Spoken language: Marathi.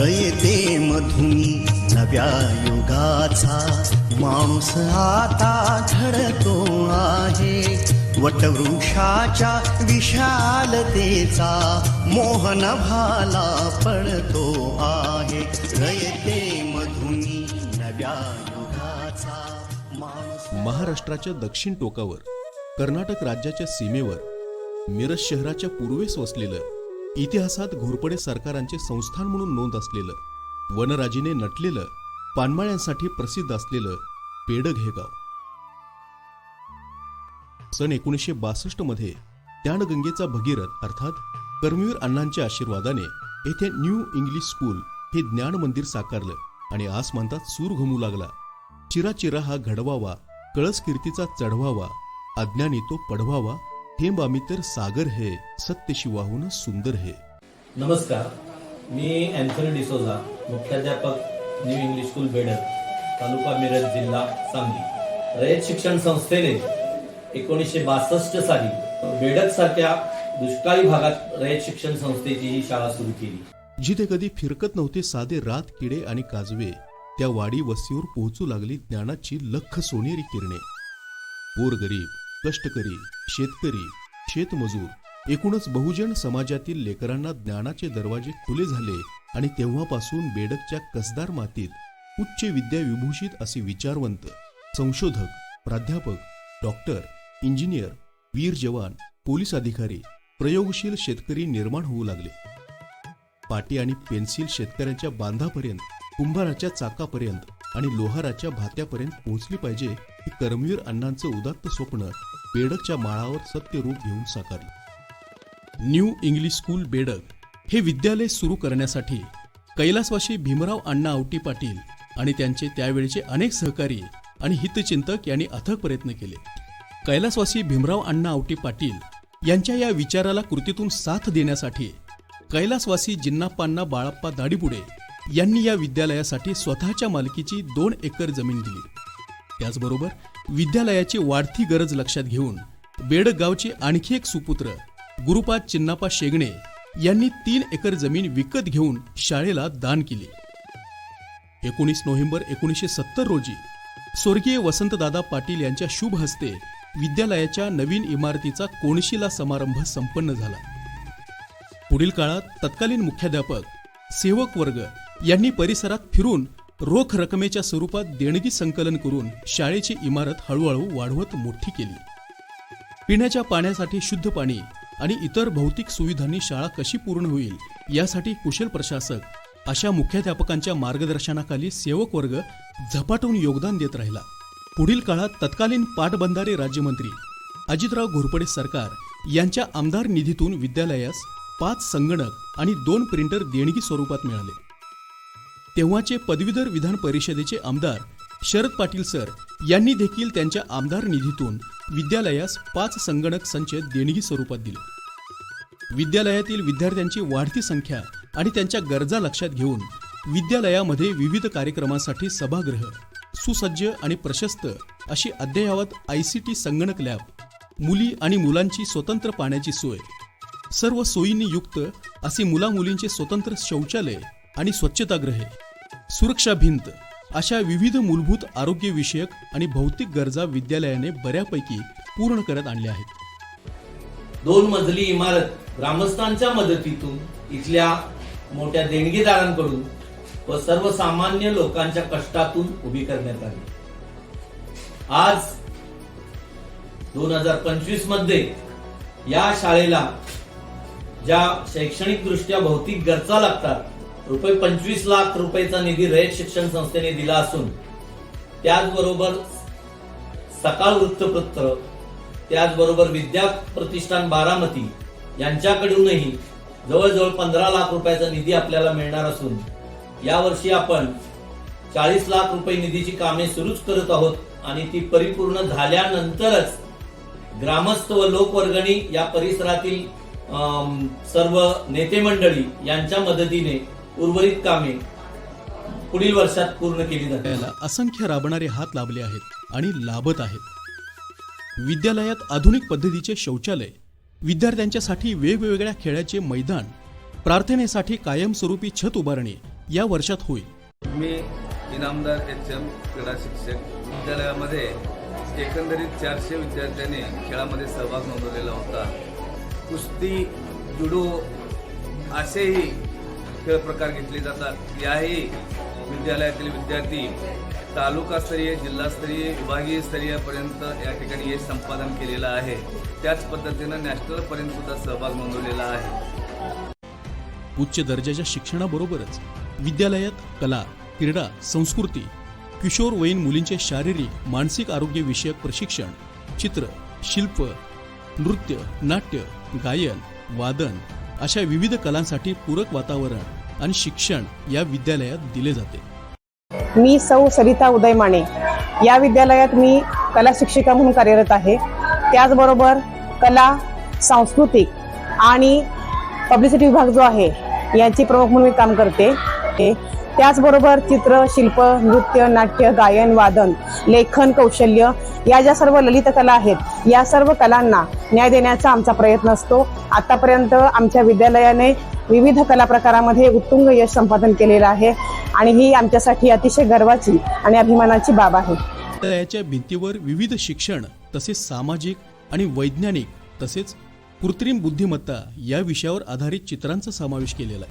रयते मधुनी नव्या युगाचा माणूस आता घडतो आहे. वटवृक्षाच्या विशालतेचा मोहन भाला पडतो आहे. रयते मधुनी नव्या युगाचा माणूस. महाराष्ट्राच्या दक्षिण टोकावर, कर्नाटक राज्याच्या सीमेवर, मिरज शहराच्या पूर्वेस वसलेलं, इतिहासात घोरपडे सरकारांचे संस्थान म्हणून नोंद असलेलं, वनराजीने नटलेलं, पानमाळ्यांसाठी प्रसिद्ध असलेलं बेडग हे गाव. सन 1962 मध्ये ज्ञानगंगेचा भगीरथ अर्थात कर्मवीर अण्णांच्या आशीर्वादाने येथे न्यू इंग्लिश स्कूल हे ज्ञान मंदिर साकारलं आणि आसमंतात सूर घुमू लागला. चिराचिरा हा घडवावा, कळस कीर्तीचा चढवावा, अज्ञानी तो पढवावा, थेंब आम्ही तर सागर हे, सत्यशी वाहून सुंदर हे. नमस्कार, मी अँथनी डिसोजा, मुख्याध्यापक न्यू इंग्लिश स्कूल बेडग, तालुका मिरज, जिल्हा सांगली. रयत शिक्षण संस्थेने 1962 साली बेडग सारख्या दुष्काळी भागात रयत शिक्षण संस्थेची ही शाळा सुरू केली. जिथे कधी फिरकत नव्हते साधे रात, किडे आणि काजवे, त्या वाडी वस्तीवर पोहोचू लागली ज्ञानाची लख सोनेरी किरणे. गोरगरीब, कष्टकरी, शेतकरी, शेतमजूर, एकूणच बहुजन समाजातील लेकरांना ज्ञानाचे दरवाजे खुले झाले आणि तेव्हापासून बेडगच्या कसदार मातीत उच्च विद्या विभूषित असे विचारवंत, संशोधक, प्राध्यापक, डॉक्टर, इंजिनियर, वीर जवान, पोलीस अधिकारी, प्रयोगशील शेतकरी निर्माण होऊ लागले. पाटी आणि पेन्सिल शेतकऱ्यांच्या बांधापर्यंत, कुंभाराच्या चाकापर्यंत आणि लोहाराच्या भात्यापर्यंत पोहोचली पाहिजे हे कर्मवीर अण्णांचं उदात्त स्वप्न बेडगच्या माळावर सत्यरूप घेऊन साकारलं. न्यू इंग्लिश स्कूल बेडग हे विद्यालय सुरू करण्यासाठी कैलासवासी भीमराव अण्णा आवटी पाटील आणि त्यांचे त्यावेळचे अनेक सहकारी आणि हितचिंतक यांनी अथक प्रयत्न केले. कैलासवासी भीमराव अण्णा आवटी पाटील यांच्या या विचाराला कृतीतून साथ देण्यासाठी कैलासवासी जिन्नाप्पांना बाळाप्पा दाडीपुडे यांनी या विद्यालयासाठी स्वतःच्या मालकीची 2 एकर जमीन दिली. त्याचबरोबर विद्यालयाची वाढती गरज लक्षात घेऊन बेडग गावचे आणखी एक सुपुत्र गुरुपाद चिन्नाप्पा शेगणे यांनी 3 एकर जमीन विकत घेऊन शाळेला दान केली. 19 नोव्हेंबर 1970 रोजी स्वर्गीय वसंतदादा पाटील यांच्या शुभ हस्ते विद्यालयाच्या नवीन इमारतीचा कोनशिला समारंभ संपन्न झाला. पुढील काळात तत्कालीन मुख्याध्यापक, सेवक वर्ग यांनी परिसरात फिरून रोख रकमेच्या स्वरूपात देणगी संकलन करून शाळेची इमारत हळूहळू वाढवत मोठी केली. पिण्याच्या पाण्यासाठी शुद्ध पाणी आणि इतर भौतिक सुविधांनी शाळा कशी पूर्ण होईल यासाठी कुशल प्रशासक अशा मुख्याध्यापकांच्या मार्गदर्शनाखाली सेवक वर्ग झपाटून योगदान देत राहिला. पुढील काळात तत्कालीन पाटबंधारे राज्यमंत्री अजितराव घोरपडे सरकार यांच्या आमदार निधीतून विद्यालयास 5 संगणक आणि 2 प्रिंटर देणगी स्वरूपात मिळाले. तेव्हाचे पदवीधर विधान परिषदेचे आमदार शरद पाटील सर यांनी देखील त्यांच्या आमदार निधीतून विद्यालयास 5 संगणक संच देणगी स्वरूपात दिले. विद्यालयातील विद्यार्थ्यांची वाढती संख्या आणि त्यांच्या गरजा लक्षात घेऊन विद्यालयामध्ये विविध कार्यक्रमांसाठी सभागृह, सुसज्ज आणि प्रशस्त अशी अद्ययावत ICT संगणक लॅब, मुली आणि मुलांची स्वतंत्र पाण्याची सोय, सर्व सोयींनी युक्त असे मुलामुलींचे स्वतंत्र शौचालय आणि स्वच्छतागृहे, सुरक्षा भिंत अशा विविध मूलभूत आरोग्यविषयक आणि भौतिक गरजा विद्यालयाने बऱ्यापैकी पूर्ण करत आणल्या आहेत. 2 मजली इमारत ग्रामस्थांच्या मदतीतून, इथल्या मोठ्या देणगीदारांकडून व सर्वसामान्य लोकांच्या कष्टातून उभी करण्यात आली. आज 2025 मध्ये या शाळेला ज्या शैक्षणिक दृष्ट्या भौतिक गरजा लागतात, रुपये 25 लाख रुपयाचा निधी रयत शिक्षण संस्थेने दिला असून त्याचबरोबर सकाळ वृत्तपत्र, त्याचबरोबर विद्या प्रतिष्ठान बारामती यांच्याकडूनही जवळजवळ 15 लाख रुपयाचा निधी आपल्याला मिळणार असून यावर्षी आपण 40 लाख रुपये निधीची कामे सुरूच करत आहोत आणि ती परिपूर्ण झाल्यानंतरच ग्रामस्थ व लोकवर्गणी या परिसरातील सर्व नेते मंडळी यांच्या मदतीने उर्वरित कामे पुढील वर्षात पूर्ण केली जातील. असंख्य राबणारे हात लाभले आहेत आणि लाभत आहेत. विद्यालयात आधुनिक पद्धतीचे शौचालय, विद्यार्थ्यांच्यासाठी वेगवेगळ्या खेळाचे मैदान, प्रार्थनेसाठी कायमस्वरूपी छत उभारणी या वर्षात होईल. मी इनामदार HM क्रीडा शिक्षक. विद्यालयामध्ये एकंदरीत 400 विद्यार्थ्यांनी खेळामध्ये सहभाग नोंदवलेला होता. कुस्ती, जुडो असेही खेळ प्रकार घेतले जातात. याही विद्यालयातील विद्यार्थी तालुकास्तरीय, जिल्हास्तरीय, विभागीय स्तरीयपर्यंत या ठिकाणी यश संपादन केलेलं आहे. त्याच पद्धतीनं नॅशनलपर्यंत सुद्धा सहभाग नोंदवलेला आहे. उच्च दर्जाच्या शिक्षणाबरोबरच विद्यालयात कला, क्रीडा, संस्कृती, किशोरवयीन मुलींचे शारीरिक मानसिक आरोग्य विषयक प्रशिक्षण, चित्र, शिल्प, नृत्य, नाट्य, गायन, वादन अशा विविध कलांसाठी पूरक वातावरण आणि शिक्षण या विद्यालयात दिले जाते. मी सौ सरिता उदय माने या विद्यालयात मी कला शिक्षिका म्हणून कार्यरत आहे. त्याचबरोबर कला, सांस्कृतिक आणि पब्लिसिटी विभाग जो आहे याची प्रमुख म्हणून मी काम करते. त्याचबरोबर चित्र, शिल्प, नृत्य, नाट्य, गायन, वादन, लेखन कौशल्य या ज्या सर्व ललित कला आहेत या सर्व कलांना न्याय देण्याचा आमचा प्रयत्न असतो. आतापर्यंत आमच्या विद्यालयाने विविध कला प्रकारामध्ये उत्तुंग यश संपादन केलेलं आहे आणि ही आमच्यासाठी अतिशय गर्वाची आणि अभिमानाची बाब आहे. विद्यालयाच्या भिंतीवर विविध शिक्षण तसेच सामाजिक आणि वैज्ञानिक तसेच कृत्रिम बुद्धिमत्ता या विषयावर आधारित चित्रांचा समावेश केलेला आहे.